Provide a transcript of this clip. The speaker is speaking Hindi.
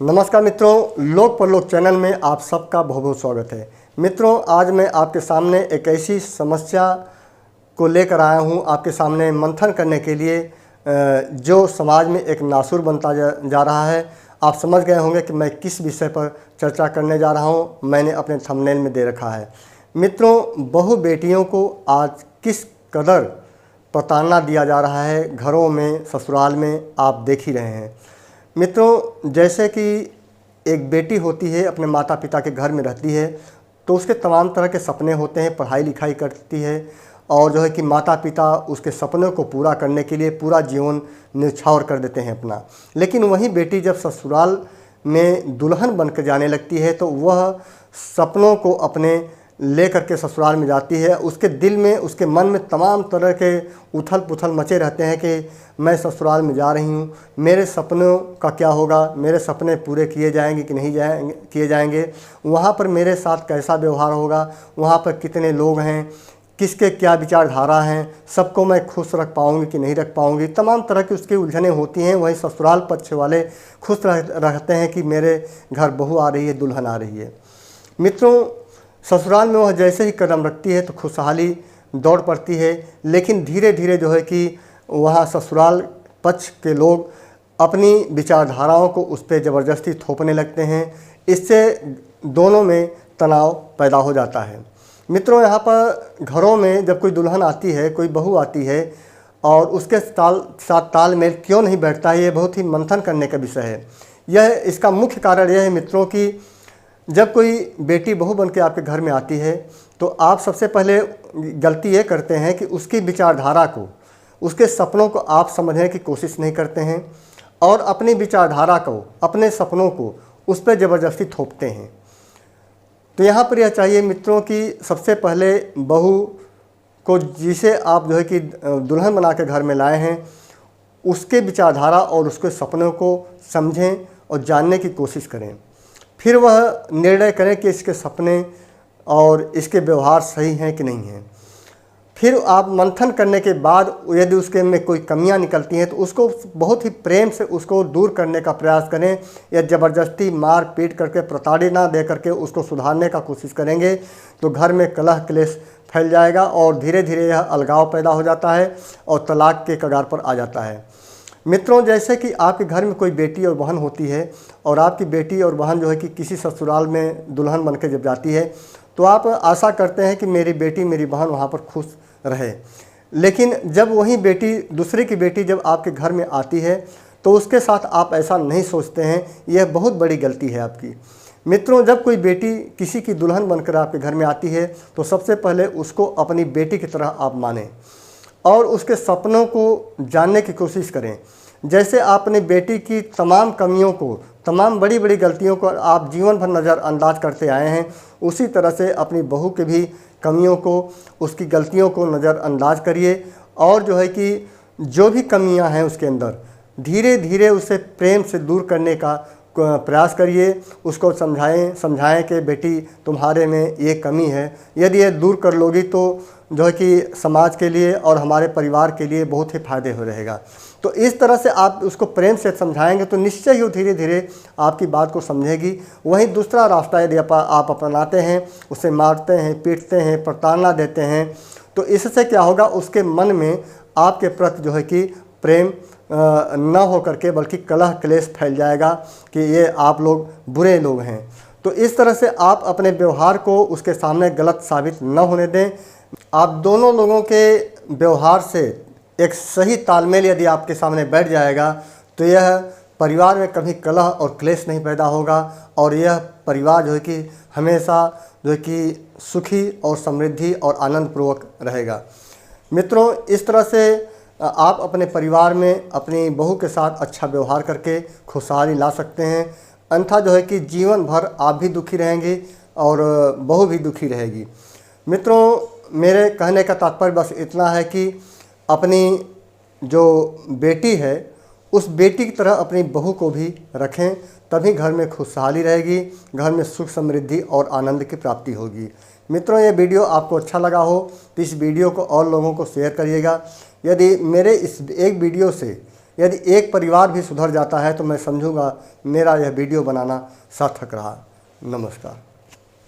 नमस्कार मित्रों, लोक परलोक चैनल में आप सबका बहुत बहुत स्वागत है। मित्रों, आज मैं आपके सामने एक ऐसी समस्या को लेकर आया हूं, आपके सामने मंथन करने के लिए, जो समाज में एक नासूर बनता जा रहा है। आप समझ गए होंगे कि मैं किस विषय पर चर्चा करने जा रहा हूं। मैंने अपने थंबनेल में दे रखा है। मित्रों, बहु बेटियों को आज किस कदर प्रताड़ना दिया जा रहा है, घरों में, ससुराल में, आप देख ही रहे हैं। मित्रों, जैसे कि एक बेटी होती है, अपने माता पिता के घर में रहती है, तो उसके तमाम तरह के सपने होते हैं, पढ़ाई लिखाई करती है, और जो है कि माता पिता उसके सपनों को पूरा करने के लिए पूरा जीवन न्यौछावर कर देते हैं अपना। लेकिन वही बेटी जब ससुराल में दुल्हन बनकर जाने लगती है, तो वह सपनों को अपने ले करके ससुराल में जाती है। उसके दिल में, उसके मन में तमाम तरह के उथल पुथल मचे रहते हैं कि मैं ससुराल में जा रही हूँ, मेरे सपनों का क्या होगा, मेरे सपने पूरे किए जाएंगे कि नहीं किए जाएंगे, वहाँ पर मेरे साथ कैसा व्यवहार होगा, वहाँ पर कितने लोग हैं, किसके क्या विचारधारा हैं, सबको मैं खुश रख पाऊँगी कि नहीं रख पाऊँगी। तमाम तरह की उसकी उलझनें होती हैं। वहीं ससुराल पक्ष वाले खुश रहते हैं कि मेरे घर बहू आ रही है, दुल्हन आ रही है। मित्रों, ससुराल में वह जैसे ही कदम रखती है तो खुशहाली दौड़ पड़ती है, लेकिन धीरे धीरे जो है कि वहाँ ससुराल पक्ष के लोग अपनी विचारधाराओं को उस पर ज़बरदस्ती थोपने लगते हैं। इससे दोनों में तनाव पैदा हो जाता है। मित्रों, यहाँ पर घरों में जब कोई दुल्हन आती है, कोई बहू आती है, और उसके साथ तालमेल क्यों नहीं बैठता है, ये बहुत ही मंथन करने का विषय है। इसका मुख्य कारण यह है मित्रों कि जब कोई बेटी बहू बन के आपके घर में आती है, तो आप सबसे पहले गलती ये करते हैं कि उसकी विचारधारा को, उसके सपनों को आप समझने की कोशिश नहीं करते हैं, और अपनी विचारधारा को, अपने सपनों को उस पर ज़बरदस्ती थोपते हैं। तो यहाँ पर यह चाहिए मित्रों कि सबसे पहले बहू को, जिसे आप जो है कि दुल्हन बना के घर में लाए हैं, उसके विचारधारा और उसके सपनों को समझें और जानने की कोशिश करें। फिर वह निर्णय करें कि इसके सपने और इसके व्यवहार सही हैं कि नहीं हैं। फिर आप मंथन करने के बाद यदि उसके में कोई कमियां निकलती हैं, तो उसको बहुत ही प्रेम से उसको दूर करने का प्रयास करें, या ज़बरदस्ती मार पीट करके, प्रताड़ना दे करके उसको सुधारने का कोशिश करेंगे, तो घर में कलह क्लेश फैल जाएगा और धीरे धीरे यह अलगाव पैदा हो जाता है और तलाक के कगार पर आ जाता है। मित्रों, जैसे कि आपके घर में कोई बेटी और बहन होती है, और आपकी बेटी और बहन जो है कि किसी ससुराल में दुल्हन बनकर जब जाती है, तो आप आशा करते हैं कि मेरी बेटी, मेरी बहन वहाँ पर खुश रहे। लेकिन जब वही बेटी, दूसरे की बेटी जब आपके घर में आती है, तो उसके साथ आप ऐसा नहीं सोचते हैं। यह बहुत बड़ी गलती है आपकी। मित्रों, जब कोई बेटी किसी की दुल्हन बनकर आपके घर में आती है, तो सबसे पहले उसको अपनी बेटी की तरह आप मानें और उसके सपनों को जानने की कोशिश करें। जैसे आपने बेटी की तमाम कमियों को, तमाम बड़ी बड़ी गलतियों को आप जीवन भर नज़रअंदाज करते आए हैं, उसी तरह से अपनी बहू के भी कमियों को, उसकी गलतियों को नज़रअंदाज करिए, और जो है कि जो भी कमियां हैं उसके अंदर, धीरे धीरे उसे प्रेम से दूर करने का प्रयास करिए। उसको समझाएं कि बेटी, तुम्हारे में ये कमी है, यदि ये दूर कर लोगी तो जो है कि समाज के लिए और हमारे परिवार के लिए बहुत ही फायदे हो रहेगा। तो इस तरह से आप उसको प्रेम से समझाएंगे तो निश्चय ही धीरे धीरे आपकी बात को समझेगी। वहीं दूसरा रास्ता यदि आप अपनाते हैं, उसे मारते हैं, पीटते हैं, प्रताड़ना देते हैं, तो इससे क्या होगा, उसके मन में आपके प्रति जो है कि प्रेम न हो करके बल्कि कलह क्लेश फैल जाएगा कि ये आप लोग बुरे लोग हैं। तो इस तरह से आप अपने व्यवहार को उसके सामने गलत साबित न होने दें। आप दोनों लोगों के व्यवहार से एक सही तालमेल यदि आपके सामने बैठ जाएगा, तो यह परिवार में कभी कलह और क्लेश नहीं पैदा होगा, और यह परिवार जो है कि हमेशा जो है कि सुखी और समृद्धि और आनंदपूर्वक रहेगा। मित्रों, इस तरह से आप अपने परिवार में अपनी बहू के साथ अच्छा व्यवहार करके खुशहाली ला सकते हैं। अन्यथा जो है कि जीवन भर आप भी दुखी रहेंगे और बहू भी दुखी रहेगी। मित्रों, मेरे कहने का तात्पर्य बस इतना है कि अपनी जो बेटी है, उस बेटी की तरह अपनी बहू को भी रखें, तभी घर में खुशहाली रहेगी, घर में सुख समृद्धि और आनंद की प्राप्ति होगी। मित्रों, ये वीडियो आपको अच्छा लगा हो तो इस वीडियो को और लोगों को शेयर करिएगा। यदि मेरे इस एक वीडियो से यदि एक परिवार भी सुधर जाता है तो मैं समझूंगा मेरा यह वीडियो बनाना सार्थक रहा। नमस्कार।